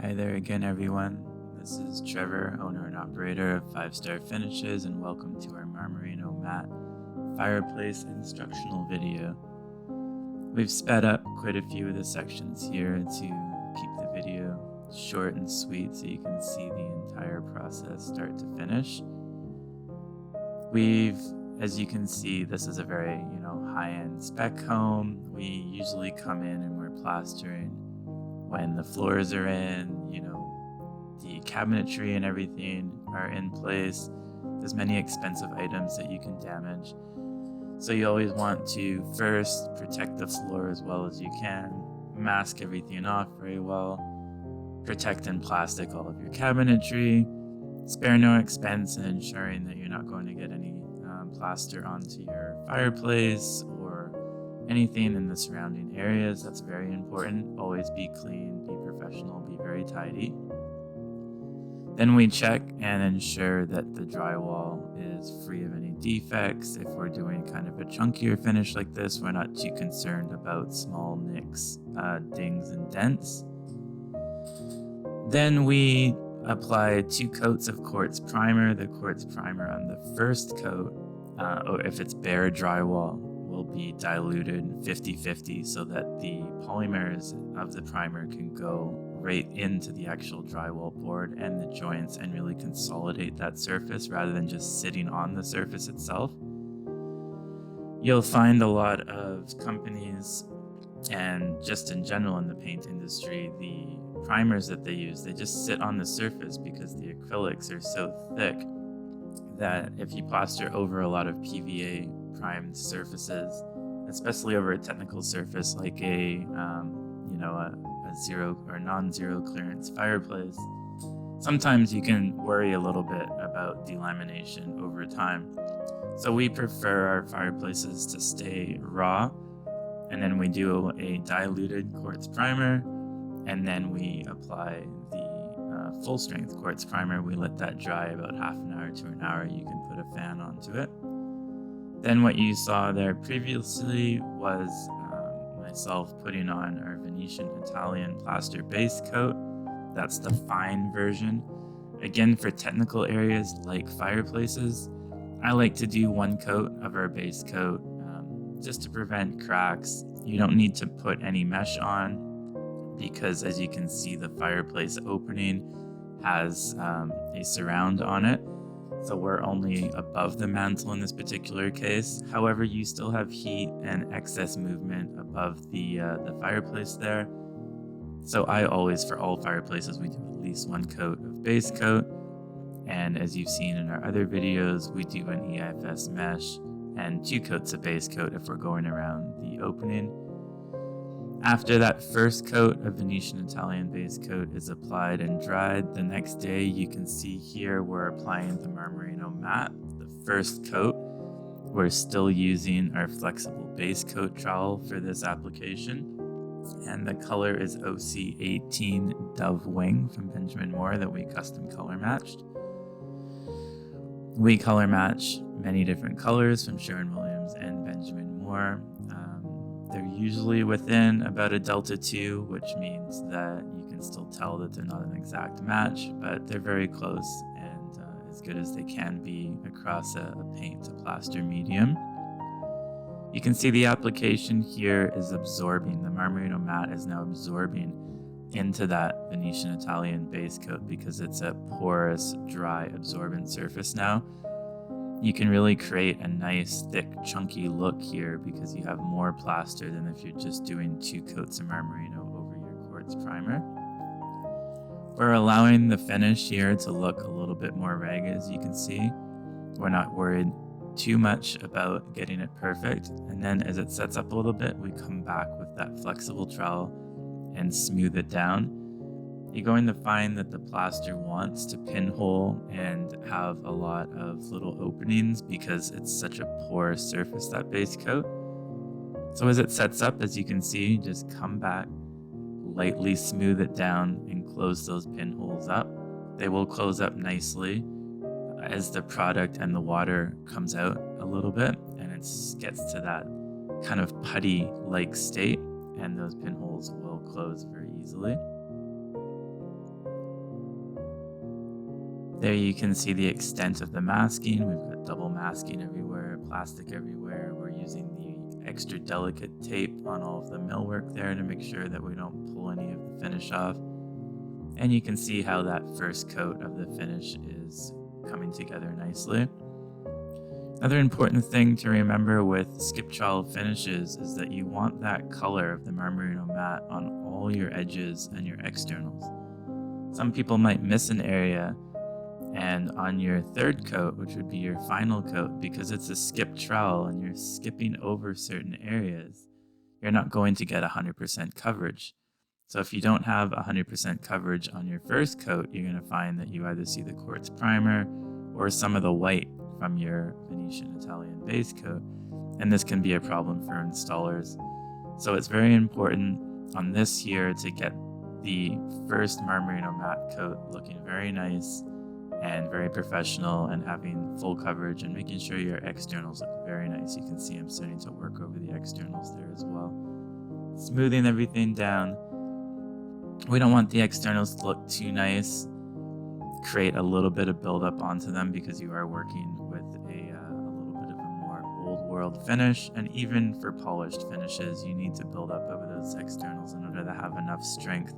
Hi there again, everyone. This is Trevor, owner and operator of 5StarFinishes, and welcome to our Marmorino matte fireplace instructional video. We've sped up quite a few of the sections here to keep the video short and sweet so you can see the entire process start to finish. As you can see, this is a very, high-end spec home. We usually come in and we're plastering when the floors are in, the cabinetry and everything are in place. There's many expensive items that you can damage. So you always want to first protect the floor as well as you can, mask everything off very well, protect in plastic all of your cabinetry, spare no expense in ensuring that you're not going to get any plaster onto your fireplace or anything in the surrounding areas. That's very important. Always be clean, be professional, be very tidy. Then we check and ensure that the drywall is free of any defects. If we're doing kind of a chunkier finish like this, we're not too concerned about small nicks, dings, and dents. Then we apply 2 coats of quartz primer. The quartz primer on the first coat, or if it's bare drywall, will be diluted 50-50 so that the polymers of the primer can go right into the actual drywall board and the joints and really consolidate that surface rather than just sitting on the surface itself. You'll find a lot of companies, and just in general in the paint industry, the primers that they use, they just sit on the surface because the acrylics are so thick that if you plaster over a lot of PVA primed surfaces, especially over a technical surface like a zero or non-zero clearance fireplace, sometimes you can worry a little bit about delamination over time. So we prefer our fireplaces to stay raw, and then we do a diluted quartz primer, and then we apply the full strength quartz primer. We let that dry about half an hour to an hour. You can put a fan onto it. Then what you saw there previously was myself putting on our Venetian Italian plaster base coat. That's the fine version. Again, for technical areas like fireplaces, I like to do 1 coat of our base coat just to prevent cracks. You don't need to put any mesh on because, as you can see, the fireplace opening has a surround on it. So we're only above the mantle in this particular case. However, you still have heat and excess movement above the fireplace there. So I always, for all fireplaces, we do at least 1 coat of base coat. And as you've seen in our other videos, we do an EIFS mesh and 2 coats of base coat if we're going around the opening. After that first coat of Venetian Italian base coat is applied and dried, the next day you can see here we're applying the Marmorino matte. The first coat, we're still using our flexible base coat trowel for this application. And the color is OC18 Dove Wing from Benjamin Moore that we custom color matched. We color match many different colors from Sherwin-Williams and Benjamin Moore. They're usually within about a delta 2, which means that you can still tell that they're not an exact match, but they're very close and as good as they can be across a paint to plaster medium. You can see the application here is absorbing. The Marmorino matte is now absorbing into that Venetian Italian base coat because it's a porous, dry, absorbent surface now. You can really create a nice, thick, chunky look here because you have more plaster than if you're just doing 2 coats of Marmorino over your quartz primer. We're allowing the finish here to look a little bit more ragged, as you can see. We're not worried too much about getting it perfect. And then as it sets up a little bit, we come back with that flexible trowel and smooth it down. You're going to find that the plaster wants to pinhole and have a lot of little openings because it's such a porous surface, that base coat. So as it sets up, as you can see, just come back, lightly smooth it down and close those pinholes up. They will close up nicely as the product and the water comes out a little bit and it gets to that kind of putty-like state, and those pinholes will close very easily. There you can see the extent of the masking. We've got double masking everywhere, plastic everywhere. We're using the extra delicate tape on all of the millwork there to make sure that we don't pull any of the finish off. And you can see how that first coat of the finish is coming together nicely. Another important thing to remember with skip trowel finishes is that you want that color of the Marmorino mat on all your edges and your externals. Some people might miss an area, and on your third coat, which would be your final coat, because it's a skip trowel and you're skipping over certain areas, you're not going to get 100% coverage. So if you don't have 100% coverage on your first coat, you're going to find that you either see the quartz primer or some of the white from your Venetian Italian base coat, and this can be a problem for installers. So it's very important on this here to get the first Marmorino mat coat looking very nice and very professional and having full coverage and making sure your externals look very nice. You can see I'm starting to work over the externals there as well. Smoothing everything down. We don't want the externals to look too nice. Create a little bit of buildup onto them because you are working with a little bit of a more old world finish, and even for polished finishes you need to build up over those externals in order to have enough strength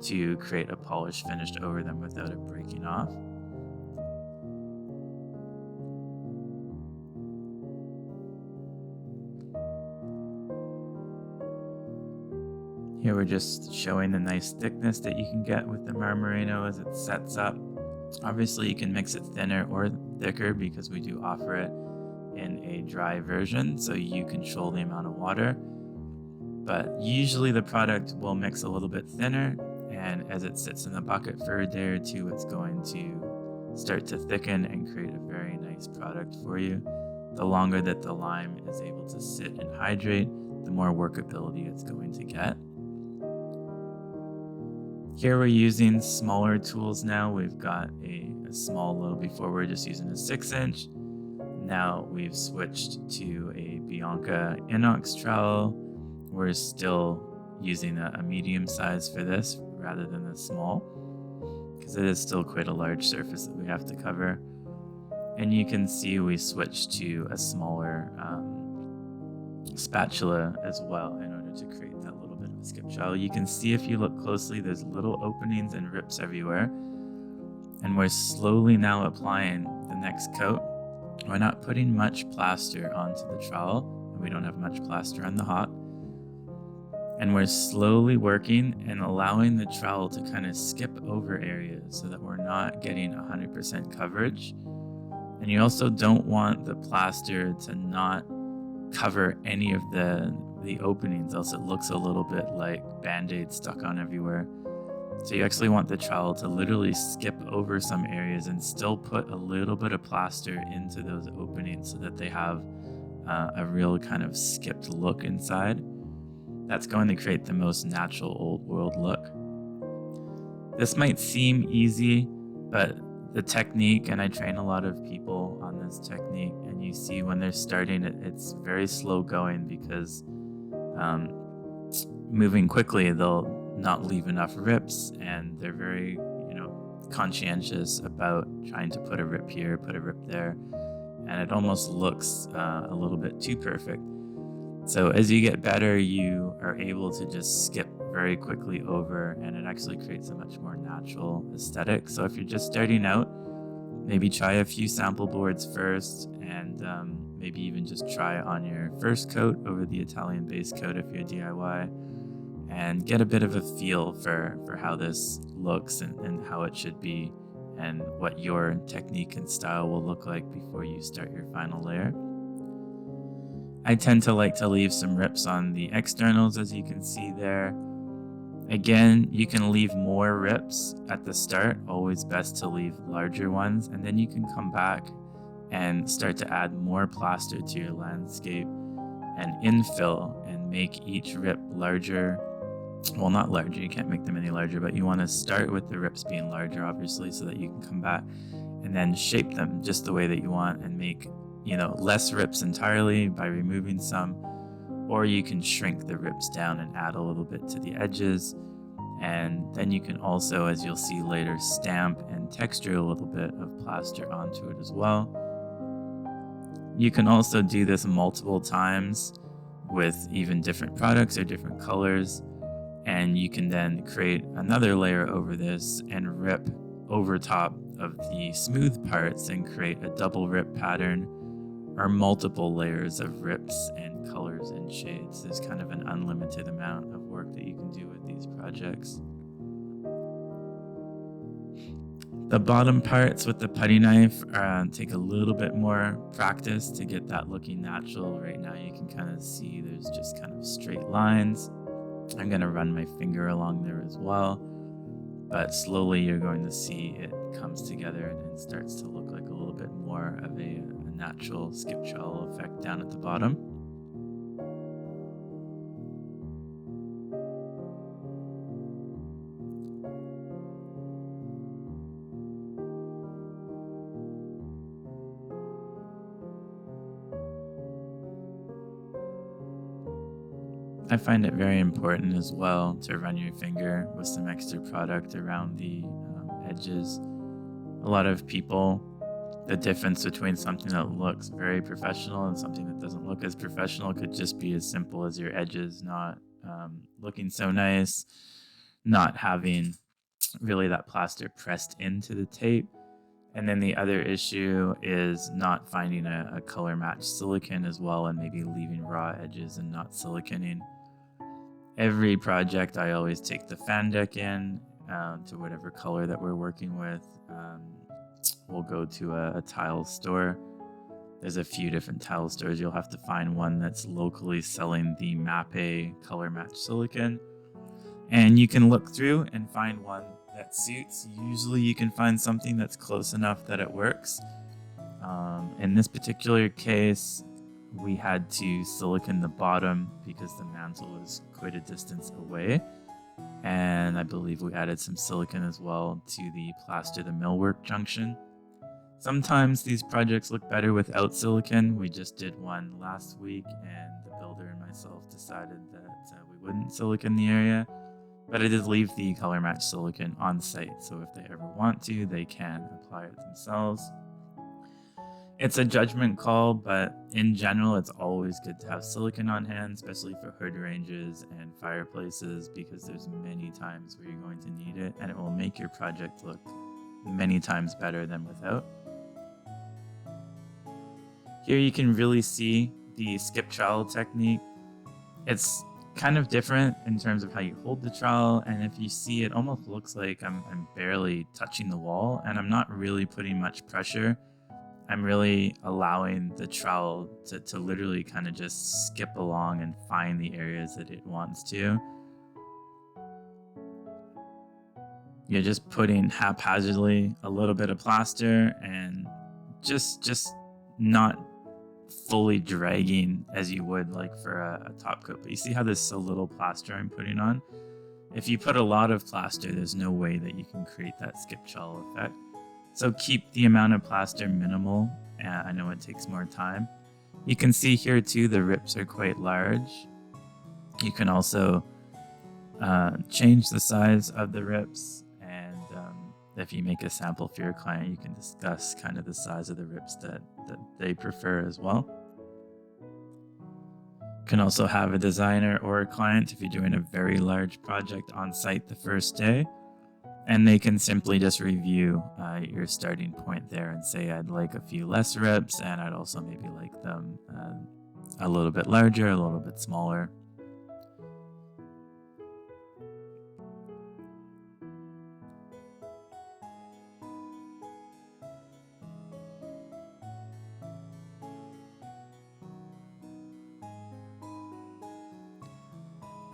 to create a polished finish over them without it breaking off. Here we're just showing the nice thickness that you can get with the Marmorino as it sets up. Obviously you can mix it thinner or thicker because we do offer it in a dry version, so you control the amount of water. But usually the product will mix a little bit thinner, and as it sits in the bucket for a day or two, it's going to start to thicken and create a very nice product for you. The longer that the lime is able to sit and hydrate, the more workability it's going to get. Here we're using smaller tools now. We've got a small lobe. Before we were just using a 6-inch. Now we've switched to a Bianca inox trowel. We're still using a medium size for this rather than a small, because it is still quite a large surface that we have to cover. And you can see we switched to a smaller spatula as well in order to create that little bit of a skip trowel. You can see if you look closely, there's little openings and rips everywhere. And we're slowly now applying the next coat. We're not putting much plaster onto the trowel, and we don't have much plaster on the hot. And we're slowly working and allowing the trowel to kind of skip over areas so that we're not getting 100% coverage. And you also don't want the plaster to not cover any of the openings, else it looks a little bit like Band-Aid stuck on everywhere. So you actually want the trowel to literally skip over some areas and still put a little bit of plaster into those openings so that they have a real kind of skipped look inside. That's going to create the most natural old world look. This might seem easy, but the technique, and I train a lot of people on this technique, and you see when they're starting it's very slow going because moving quickly they'll not leave enough rips, and they're very conscientious about trying to put a rip here, put a rip there, and it almost looks a little bit too perfect. So as you get better, you are able to just skip very quickly over, and it actually creates a much more natural aesthetic. So if you're just starting out, maybe try a few sample boards first, and maybe even just try on your first coat over the Italian base coat if you're DIY, and get a bit of a feel for how this looks and how it should be, and what your technique and style will look like before you start your final layer. I tend to like to leave some rips on the externals, as you can see there. Again, you can leave more rips at the start, always best to leave larger ones, and then you can come back and start to add more plaster to your landscape and infill and make each rip larger. Well, not larger, you can't make them any larger, but you want to start with the rips being larger, obviously, so that you can come back and then shape them just the way that you want and make less rips entirely by removing some, or you can shrink the rips down and add a little bit to the edges. And then you can also, as you'll see later, stamp and texture a little bit of plaster onto it as well. You can also do this multiple times with even different products or different colors, and you can then create another layer over this and rip over top of the smooth parts and create a double rip pattern or multiple layers of rips and colors and shades. There's kind of an unlimited amount of work that you can do with these projects. The bottom parts with the putty knife take a little bit more practice to get that looking natural. Right now you can kind of see there's just kind of straight lines. I'm going to run my finger along there as well, but slowly you're going to see it comes together and starts to look like a little bit more of a natural skip trowel effect down at the bottom. I find it very important as well to run your finger with some extra product around the edges. A lot of people, the difference between something that looks very professional and something that doesn't look as professional could just be as simple as your edges not looking so nice, not having really that plaster pressed into the tape. And then the other issue is not finding a color match silicone as well, and maybe leaving raw edges and not siliconing. Every project I always take the fan deck in to whatever color that we're working with. We'll go to a tile store. There's a few different tile stores. You'll have to find one that's locally selling the Mapei color match silicone. And you can look through and find one that suits. Usually you can find something that's close enough that it works. In this particular case, we had to silicone the bottom because the mantle is quite a distance away. And I believe we added some silicone as well to the plaster the millwork junction. Sometimes these projects look better without silicone. We just did one last week and the builder and myself decided that we wouldn't silicone the area. But I did leave the color match silicone on site, so if they ever want to, they can apply it themselves. It's a judgment call, but in general, it's always good to have silicone on hand, especially for hood ranges and fireplaces, because there's many times where you're going to need it, and it will make your project look many times better than without. Here you can really see the skip trowel technique. It's kind of different in terms of how you hold the trowel, and if you see, it almost looks like I'm barely touching the wall, and I'm not really putting much pressure. I'm really allowing the trowel to literally kind of just skip along and find the areas that it wants to. You're just putting haphazardly a little bit of plaster and just not fully dragging as you would like for a top coat. But you see how there's so little plaster I'm putting on? If you put a lot of plaster, there's no way that you can create that skip trowel effect. So keep the amount of plaster minimal. I know it takes more time. You can see here too, the rips are quite large. You can also change the size of the rips, and if you make a sample for your client, you can discuss kind of the size of the rips that they prefer as well. You can also have a designer or a client, if you're doing a very large project, on site the first day, and they can simply just review your starting point there and say, I'd like a few less rips, and I'd also maybe like them a little bit larger, a little bit smaller.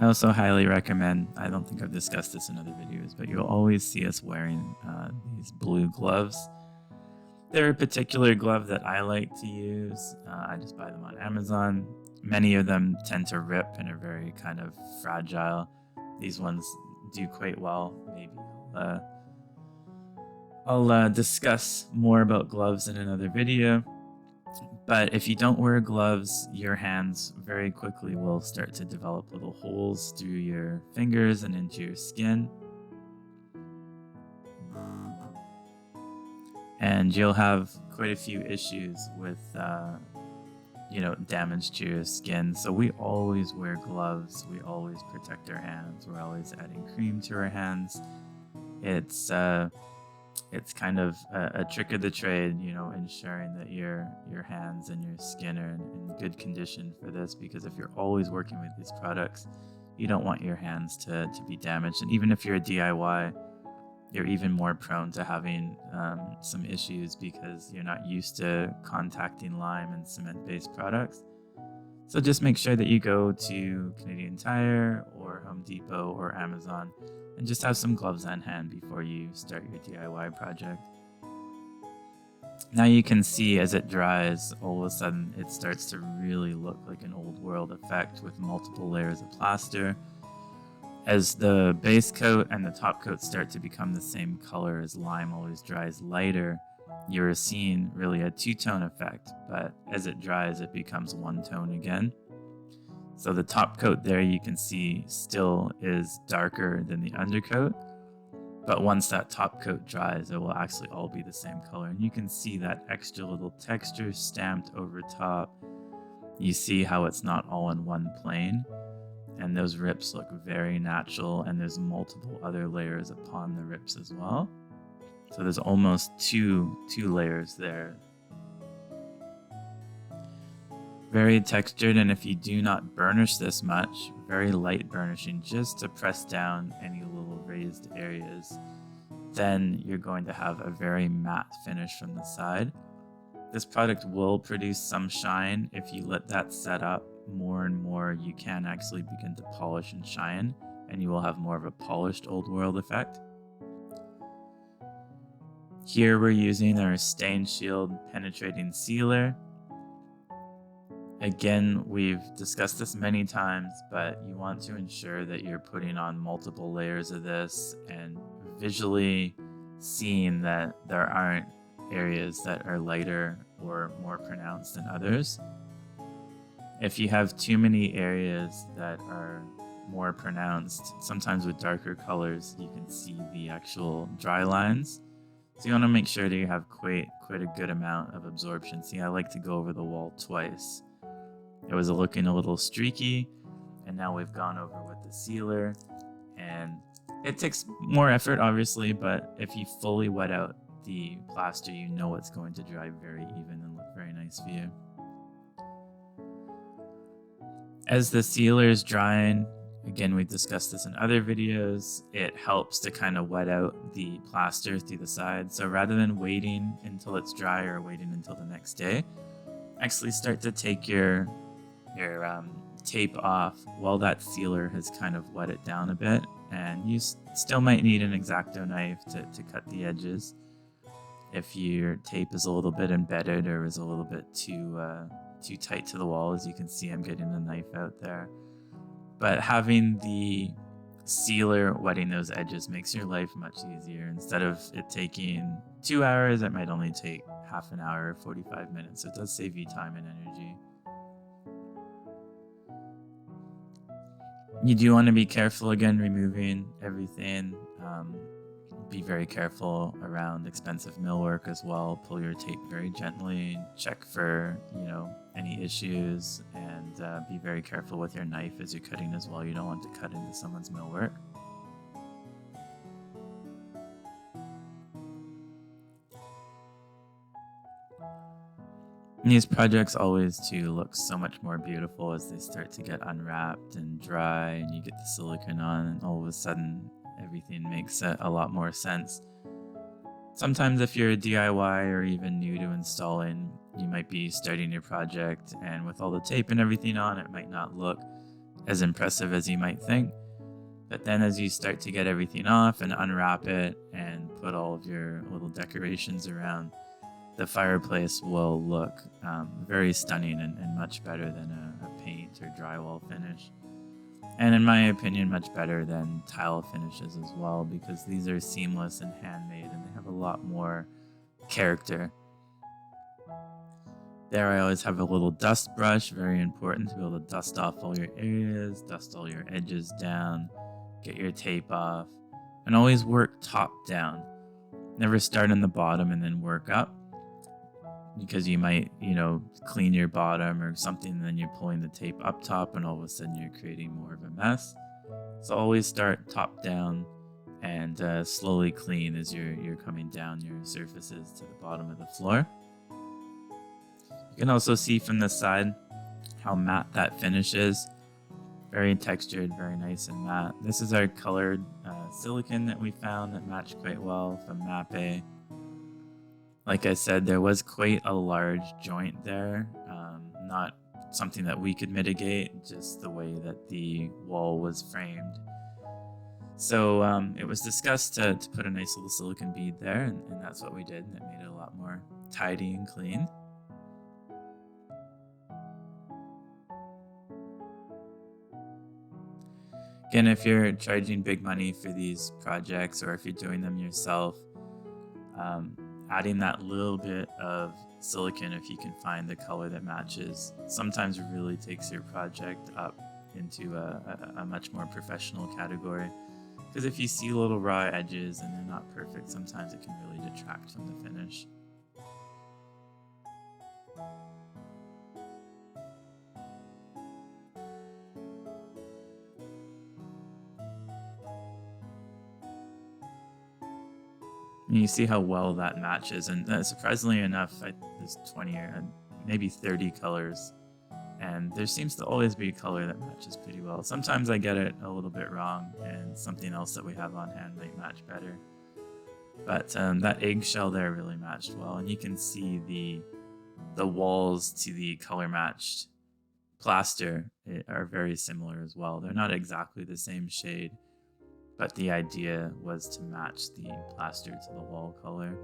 I also highly recommend, I don't think I've discussed this in other videos, but you'll always see us wearing these blue gloves. They're a particular glove that I like to use. I just buy them on Amazon. Many of them tend to rip and are very kind of fragile. These ones do quite well. Maybe I'll discuss more about gloves in another video. But if you don't wear gloves, your hands very quickly will start to develop little holes through your fingers and into your skin. And you'll have quite a few issues with, damage to your skin. So we always wear gloves. We always protect our hands. We're always adding cream to our hands. It's kind of a trick of the trade, ensuring that your hands and your skin are in good condition for this, because if you're always working with these products, you don't want your hands to be damaged. And even if you're a DIY, you're even more prone to having some issues because you're not used to contacting lime and cement-based products. So just make sure that you go to Canadian Tire or Home Depot or Amazon and just have some gloves on hand before you start your DIY project. Now you can see as it dries, all of a sudden it starts to really look like an old world effect with multiple layers of plaster. As the base coat and the top coat start to become the same color, as lime always dries lighter, you're seeing really a two-tone effect, but as it dries, it becomes one tone again. So the top coat there, you can see, still is darker than the undercoat, but once that top coat dries, it will actually all be the same color. And you can see that extra little texture stamped over top. You see how it's not all in one plane, and those rips look very natural, and there's multiple other layers upon the rips as well. So there's almost two layers there. Very textured, and if you do not burnish this much, very light burnishing just to press down any little raised areas, then you're going to have a very matte finish from the side. This product will produce some shine. If you let that set up more and more, you can actually begin to polish and shine, and you will have more of a polished old world effect. Here we're using our Stain Shield penetrating sealer. Again, we've discussed this many times, but you want to ensure that you're putting on multiple layers of this and visually seeing that there aren't areas that are lighter or more pronounced than others. If you have too many areas that are more pronounced, sometimes with darker colors, you can see the actual dry lines. So you want to make sure that you have quite a good amount of absorption. See, I like to go over the wall twice. It was looking a little streaky, and now we've gone over with the sealer, and it takes more effort, obviously, but if you fully wet out the plaster, you know it's going to dry very even and look very nice for you. As the sealer is drying, again, we've discussed this in other videos, it helps to kind of wet out the plaster through the side. So rather than waiting until it's dry or waiting until the next day, actually start to take your tape off while that sealer has kind of wet it down a bit. And you still might need an X-Acto knife to cut the edges if your tape is a little bit embedded or is a little bit too tight to the wall. As you can see, I'm getting the knife out there. But having the sealer wetting those edges makes your life much easier. Instead of it taking 2 hours, it might only take half an hour or 45 minutes. So it does save you time and energy. You do want to be careful, again, removing everything. Be very careful around expensive millwork as well. Pull your tape very gently, check for any issues, and be very careful with your knife as you're cutting as well. You don't want to cut into someone's millwork. And these projects always too look so much more beautiful as they start to get unwrapped and dry, and you get the silicone on, and all of a sudden everything makes a lot more sense. Sometimes if you're a DIY or even new to installing, you might be starting your project, and with all the tape and everything on, it might not look as impressive as you might think. But then as you start to get everything off and unwrap it and put all of your little decorations around, the fireplace will look very stunning and much better than a paint or drywall finish. And in my opinion, much better than tile finishes as well, because these are seamless and handmade and they have a lot more character. There I always have a little dust brush, very important to be able to dust off all your areas, dust all your edges down, get your tape off, and always work top down. Never start in the bottom and then work up, because you might, clean your bottom or something, and then you're pulling the tape up top and all of a sudden you're creating more of a mess. So always start top down and slowly clean as you're coming down your surfaces to the bottom of the floor. You can also see from the side how matte that finish is. Very textured, very nice and matte. This is our colored silicone that we found that matched quite well from Mappe. Like I said, there was quite a large joint there, not something that we could mitigate, just the way that the wall was framed. So it was discussed to put a nice little silicone bead there, and that's what we did, and it made it a lot more tidy and clean. Again, if you're charging big money for these projects, or if you're doing them yourself, adding that little bit of silicone, if you can find the color that matches, sometimes really takes your project up into a much more professional category. Because if you see little raw edges and they're not perfect, sometimes it can really detract from the finish. And you see how well that matches, and surprisingly enough, there's 20 or maybe 30 colors, and there seems to always be a color that matches pretty well. Sometimes I get it a little bit wrong, and something else that we have on hand might match better. But that eggshell there really matched well, and you can see the walls to the color matched plaster are very similar as well. They're not exactly the same shade, but the idea was to match the plaster to the wall color.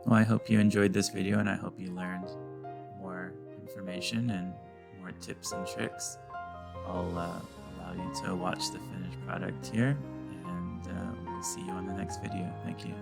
Well, I hope you enjoyed this video, and I hope you learned more information and more tips and tricks. I'll allow you to watch the finished product here, and we'll see you on the next video. Thank you.